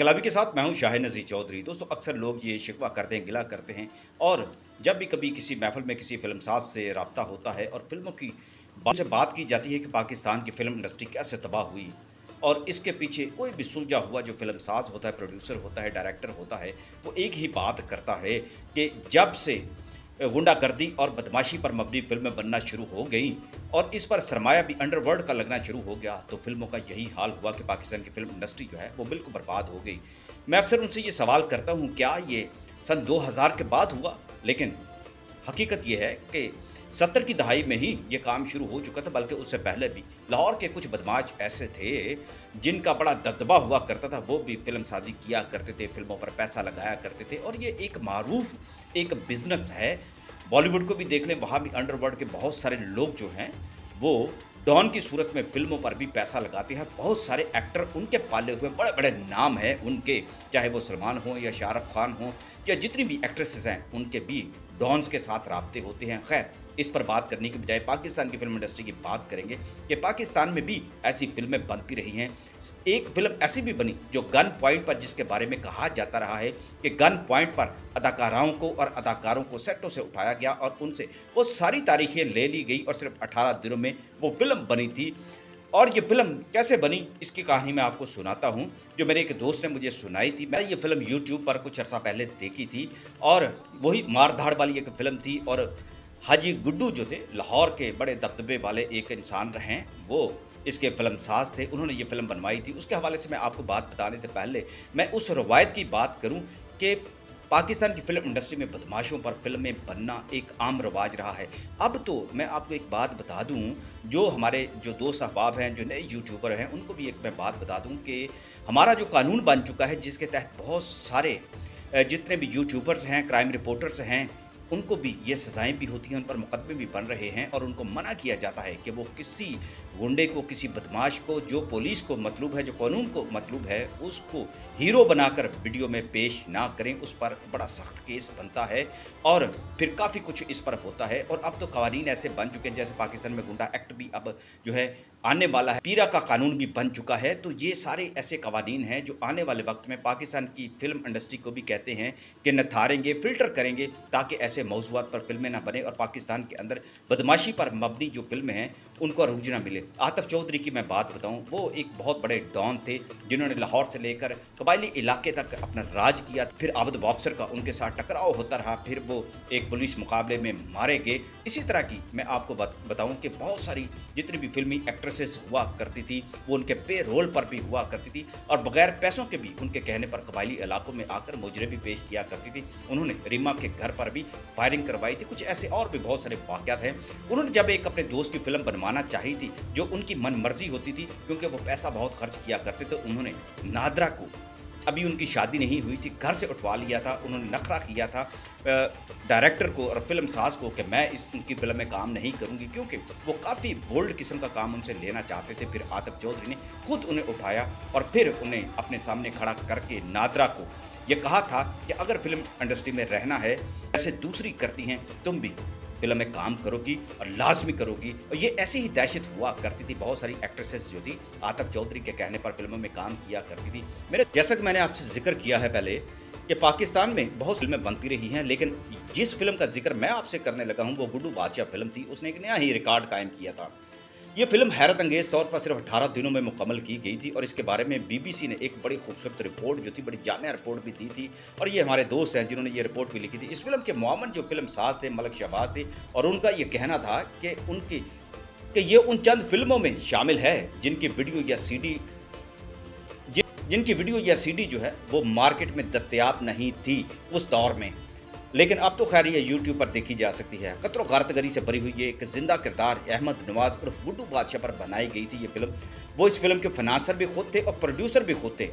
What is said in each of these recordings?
इनकलाबी के साथ मैं हूँ शाहिद नज़ीर चौधरी। दोस्तों अक्सर लोग ये शिकवा करते हैं, गिला करते हैं और जब भी कभी किसी महफ़िल में किसी फ़िल्मसाज़ से राब्ता होता है और फ़िल्मों की उनसे बात की जाती है कि पाकिस्तान की फ़िल्म इंडस्ट्री कैसे तबाह हुई और इसके पीछे कोई भी सुलझा हुआ जो फ़िल्मसाज़ होता है, प्रोड्यूसर होता है, डायरेक्टर होता है, वो एक ही बात करता है कि जब से गुंडागर्दी और बदमाशी पर मबनी फ़िल्में बनना शुरू हो गईं और इस पर सरमाया भी अंडरवर्ल्ड का लगना शुरू हो गया, तो फ़िल्मों का यही हाल हुआ कि पाकिस्तान की फ़िल्म इंडस्ट्री जो है, वो बिल्कुल बर्बाद हो गई। मैं अक्सर उनसे ये सवाल करता हूँ, क्या ये सन 2000 के बाद हुआ? लेकिन हकीकत ये है कि 70 की दहाई में ही ये काम शुरू हो चुका था, बल्कि उससे पहले भी। लाहौर के कुछ बदमाश ऐसे थे, जिनका बड़ा दबदबा हुआ करता था, वो भी फ़िल्मसाज़ी किया करते थे, फ़िल्मों पर पैसा लगाया करते थे और ये एक मारूफ़ एक बिज़नेस है। बॉलीवुड को भी देख लें, वहाँ भी अंडरवर्ल्ड के बहुत सारे लोग जो हैं, वो डॉन की सूरत में फ़िल्मों पर भी पैसा लगाते हैं। बहुत सारे एक्टर उनके पाले हुए बड़े-बड़े नाम हैं उनके, चाहे वो सलमान हों या शाहरुख खान हों या जितनी भी एक्ट्रेसेस हैं, उनके भी डॉन्स के साथ राब्ते होते हैं। ख़ैर, इस पर बात करने की बजाय पाकिस्तान की फ़िल्म इंडस्ट्री की बात करेंगे कि पाकिस्तान में भी ऐसी फ़िल्में बनती रही हैं। एक फ़िल्म ऐसी भी बनी जो गन पॉइंट पर, जिसके बारे में कहा जाता रहा है कि गन पॉइंट पर अदाकाराओं को और अदाकारों को सेटों से उठाया गया और उनसे वो सारी तारीखें ले ली गई और सिर्फ़ 18 दिनों में वो फ़िल्म बनी थी। और ये फ़िल्म कैसे बनी, इसकी कहानी मैं आपको सुनाता हूँ, जो मेरे एक दोस्त ने मुझे सुनाई थी। मैंने ये फ़िल्म यूट्यूब पर कुछ अर्सा पहले देखी थी और वही मार-धाड़ वाली एक फ़िल्म थी और हाजी गुड्डू जो थे, लाहौर के बड़े दबदबे वाले एक इंसान रहे हैं, वो इसके फ़िल्मसाज़ थे, उन्होंने ये फ़िल्म बनवाई थी। उसके हवाले से मैं आपको बात बताने से पहले, मैं उस रवायत की बात करूँ कि पाकिस्तान की फ़िल्म इंडस्ट्री में बदमाशों पर फ़िल्में बनना एक आम रवाज रहा है। अब तो मैं आपको एक बात बता दूँ, जो हमारे जो दोस्त अहबाब हैं, जो नए यूट्यूबर हैं, उनको भी एक मैं बात बता दूँ कि हमारा जो कानून बन चुका है, जिसके तहत बहुत सारे जितने भी यूट्यूबर्स हैं, क्राइम रिपोर्टर्स हैं, उनको भी ये सज़ाएँ भी होती हैं, उन पर मुकदमे भी बन रहे हैं और उनको मना किया जाता है कि वो किसी गुंडे को, किसी बदमाश को, जो पुलिस को मतलूब है, जो कानून को मतलूब है, उसको हीरो बनाकर वीडियो में पेश ना करें। उस पर बड़ा सख्त केस बनता है और फिर काफ़ी कुछ इस पर होता है और अब तो कवानीन ऐसे बन चुके हैं, जैसे पाकिस्तान में गुंडा एक्ट भी अब जो है आने वाला है, पीरा का कानून भी बन चुका है। तो ये सारे ऐसे कवानीन हैं जो आने वाले वक़्त में पाकिस्तान की फ़िल्म इंडस्ट्री को भी कहते हैं कि निथारेंगे, फ़िल्टर करेंगे, ताकि ऐसे मौज़ूआत पर फ़िल्में ना बने और पाकिस्तान के अंदर बदमाशी पर मबनी जो फ़िल्में हैं, उनको अरूज ना मिले। आतिफ़ चौधरी की मैं बात बताऊँ, वो एक बहुत बड़े डॉन थे, जिन्होंने लाहौर से लेकर कबायली इलाके तक अपना राज किया। फिर अवध बॉक्सर का उनके साथ टकराव होता रहा, फिर वो एक पुलिस मुकाबले में मारे गए। इसी तरह की मैं आपको बताऊँ कि बहुत सारी जितनी भी फ़िल्मी एक्ट्रेसेस हुआ करती थी, वो उनके पे-रोल पर भी हुआ करती थी और बगैर पैसों के भी उनके कहने पर कबायली इलाकों में आकर मुजरे भी पेश किया करती थी। उन्होंने रीमा के घर पर भी फायरिंग करवाई थी। कुछ ऐसे और भी बहुत सारे वाक़यात हैं। उन्होंने जब एक अपने दोस्त की फ़िल्म बनवाना चाही थी, जो उनकी मनमर्ज़ी होती थी, क्योंकि वो पैसा बहुत खर्च किया करते थे, उन्होंने नादरा को, अभी उनकी शादी नहीं हुई थी, घर से उठवा लिया था। उन्होंने नखरा किया था डायरेक्टर को और फ़िल्मसाज़ को कि मैं इस उनकी फ़िल्म में काम नहीं करूँगी, क्योंकि वो काफ़ी बोल्ड किस्म का काम उनसे लेना चाहते थे। फिर आतिफ़ चौधरी ने खुद उन्हें उठाया और फिर उन्हें अपने सामने खड़ा करके नादरा को ये कहा था कि अगर फ़िल्म इंडस्ट्री में रहना है, जैसे दूसरी करती हैं, तुम भी फ़िल्म में काम करोगी और लाज़मी करोगी। और ये ऐसी ही दहशत हुआ करती थी। बहुत सारी एक्ट्रेसेस जो थी, आतिफ़ चौधरी के कहने पर फ़िल्मों में काम किया करती थी। मेरे जैसा कि मैंने आपसे ज़िक्र किया है पहले कि पाकिस्तान में बहुत फ़िल्में बनती रही हैं, लेकिन जिस फ़िल्म का ज़िक्र मैं आपसे करने लगा हूँ, वो गुड्डू बादशाह फ़िल्म थी। उसने एक नया ही रिकॉर्ड कायम किया था। ये फ़िल्म हैरत अंगेज़ तौर पर सिर्फ़ 18 दिनों में मुकम्मल की गई थी और इसके बारे में बीबीसी ने एक बड़ी खूबसूरत रिपोर्ट जो थी, बड़ी जामिया रिपोर्ट भी दी थी और ये हमारे दोस्त हैं जिन्होंने ये रिपोर्ट भी लिखी थी। इस फ़िल्म के मुअव्वन जो फ़िल्मसाज़ थे, मलिक शहबाज़ थे और उनका ये कहना था कि ये उन चंद फ़िल्मों में शामिल है जिनकी वीडियो या सीडी जिनकी वीडियो या सीडी जो है, वो मार्केट में दस्तयाब नहीं थी उस दौर में। लेकिन अब तो ख़ैर ये यूट्यूब पर देखी जा सकती है। क़त्ल गारतगरी से भरी हुई ये एक ज़िंदा किरदार अहमद नवाज़ उर्फ़ गुड्डू बादशाह पर बनाई गई थी ये फ़िल्म। वो इस फ़िल्म के फ़ाइनेंसर भी खुद थे और प्रोड्यूसर भी खुद थे।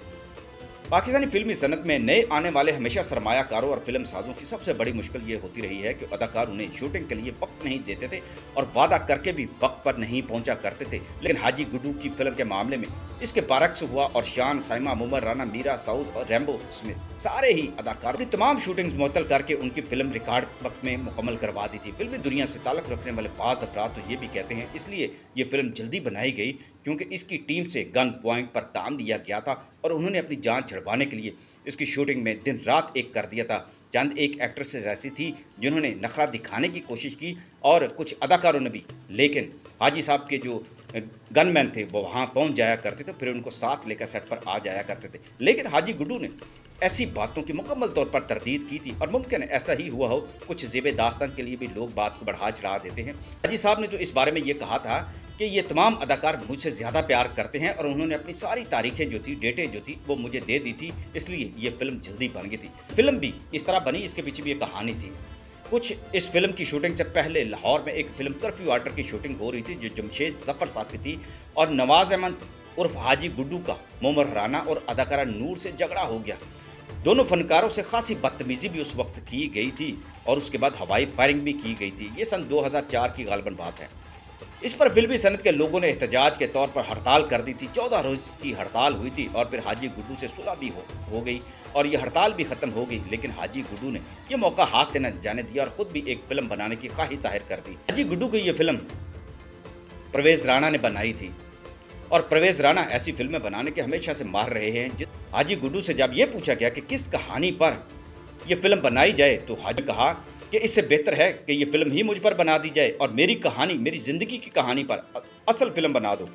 पाकिस्तानी फ़िल्मी सनत में नए आने वाले हमेशा सरमायाकारों और फ़िल्मसाज़ों की सबसे बड़ी मुश्किल ये होती रही है कि अदाकार उन्हें शूटिंग के लिए वक़्त नहीं देते थे और वादा करके भी वक़्त पर नहीं पहुंचा करते थे। लेकिन हाजी गुड्डू की फ़िल्म के मामले में इसके बरअक्स हुआ और शान, साइमा मुमर, राना मीरा, सऊद और रैम्बो स्मिथ सारे ही अदाकार अपनी तमाम शूटिंग्स मुअत्तल करके उनकी फ़िल्म रिकॉर्ड वक़्त में मुकम्मल करवा दी थी। फ़िल्मी दुनिया से ताल्लुक़ रखने वाले बाज़ अफ़राद तो ये भी कहते हैं इसलिए ये फ़िल्म जल्दी बनाई गई क्योंकि इसकी टीम से गन पॉइंट पर काम लिया गया था और उन्होंने अपनी जान छुड़वाने के लिए इसकी शूटिंग में दिन-रात एक कर दिया था। चंद एक एक्ट्रेसेस ऐसी थी जिन्होंने नखरा दिखाने की कोशिश की और कुछ अदाकारों ने भी, लेकिन हाजी साहब के जो गनमैन थे वो वहाँ पहुँच जाया करते थे, फिर उनको साथ लेकर सेट पर आ जाया करते थे। लेकिन हाजी गुड्डू ने ऐसी बातों की मुकम्मल तौर पर तरदीद की थी और मुमकिन है ऐसा ही हुआ हो, कुछ ज़ेब-ए-दास्तान के लिए भी लोग बात को बढ़ा-चढ़ा देते हैं। हाजी साहब ने तो इस बारे में ये कहा था कि ये तमाम अदाकार मुझसे ज़्यादा प्यार करते हैं और उन्होंने अपनी सारी तारीखें जो थी, डेटें जो थी, वो मुझे दे दी थी, इसलिए ये फ़िल्म जल्दी बन गई थी। फ़िल्म भी इस तरह बनी, इसके पीछे भी एक कहानी थी। कुछ इस फ़िल्म की शूटिंग से पहले लाहौर में एक फ़िल्म कर्फ्यू ऑर्डर की शूटिंग हो रही थी, जो जमशेद ज़फ़र साहब की थी और नवाज़ अहमद उर्फ़ हाजी गुड्डू का मोमर राना और अदाकारा नूर से झगड़ा हो गया। दोनों फ़नकारों से ख़ासी बदतमीज़ी भी उस वक़्त की गई थी और उसके बाद हवाई फायरिंग भी की गई थी। ये सन 2004 की ग़ालिबन बात है। इस पर फ़िल्मी सनत के लोगों ने एहतजाज के तौर पर हड़ताल कर दी थी। 14 रोज़ की हड़ताल हुई थी और फिर हाजी गुड्डू से सुलह भी हो गई और ये हड़ताल भी ख़त्म हो गई। लेकिन हाजी गुड्डू ने ये मौका हाथ से न जाने दिया और ख़ुद भी एक फ़िल्म बनाने की ख़्वाहिश ज़ाहिर कर दी। हाजी गुड्डू की ये फ़िल्म परवेज़ राणा ने बनाई थी और परवेज़ राणा ऐसी फ़िल्में बनाने के हमेशा से माहिर रहे हैं। हाजी गुड्डू से जब ये पूछा गया कि किस कहानी पर ये फ़िल्म बनाई जाए, तो हाजी कहा कि इससे बेहतर है कि ये फ़िल्म ही मुझ पर बना दी जाए और मेरी कहानी, मेरी ज़िंदगी की कहानी पर असल फ़िल्म बना दो।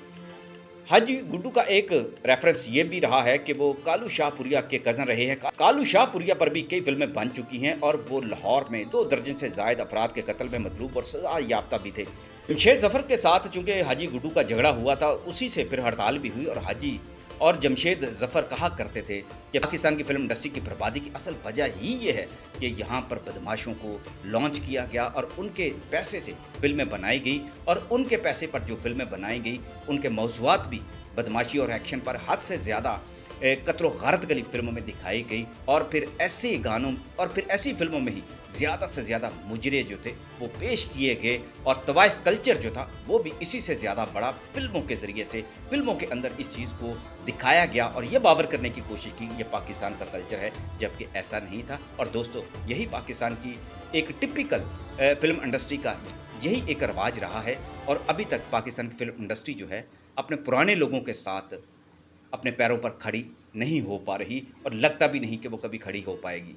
हाजी गुड्डू का एक रेफ़रेंस ये भी रहा है कि वो कालू शाहपुरिया के कज़न रहे हैं। कालू शाहपुरिया पर भी कई फ़िल्में बन चुकी हैं और वो लाहौर में 2 दर्जन से ज़ायद अफ़राद के कत्ल में मतलूब और सज़ा याफ़्ता भी थे। जमशेद ज़फ़र के साथ चूँकि हाजी गुड्डू का झगड़ा हुआ था, उसी से फिर हड़ताल भी हुई और हाजी और जमशेद ज़फ़र कहा करते थे कि पाकिस्तान की फ़िल्म इंडस्ट्री की बर्बादी की असल वजह ही ये है कि यहाँ पर बदमाशों को लॉन्च किया गया और उनके पैसे से फ़िल्में बनाई गई और उनके पैसे पर जो फ़िल्में बनाई गई, उनके मौज़ूआत भी बदमाशी और एक्शन पर हद से ज़्यादा कत्ल गारत गली फ़िल्मों में दिखाई गई और फिर ऐसे गानों और फिर ऐसी फ़िल्मों में ही ज़्यादा से ज़्यादा मुजरे जो थे वो पेश किए गए और तवाइफ कल्चर जो था वो भी इसी से ज़्यादा बड़ा फ़िल्मों के ज़रिए से फ़िल्मों के अंदर इस चीज़ को दिखाया गया और ये बावर करने की कोशिश की ये पाकिस्तान का कल्चर है, जबकि ऐसा नहीं था। और दोस्तों, यही पाकिस्तान की एक टिपिकल फ़िल्म इंडस्ट्री का यही एक रवाज रहा है और अभी तक पाकिस्तान की फ़िल्म इंडस्ट्री जो है अपने पुराने लोगों के साथ अपने पैरों पर खड़ी नहीं हो पा रही और लगता भी नहीं कि वो कभी खड़ी हो पाएगी।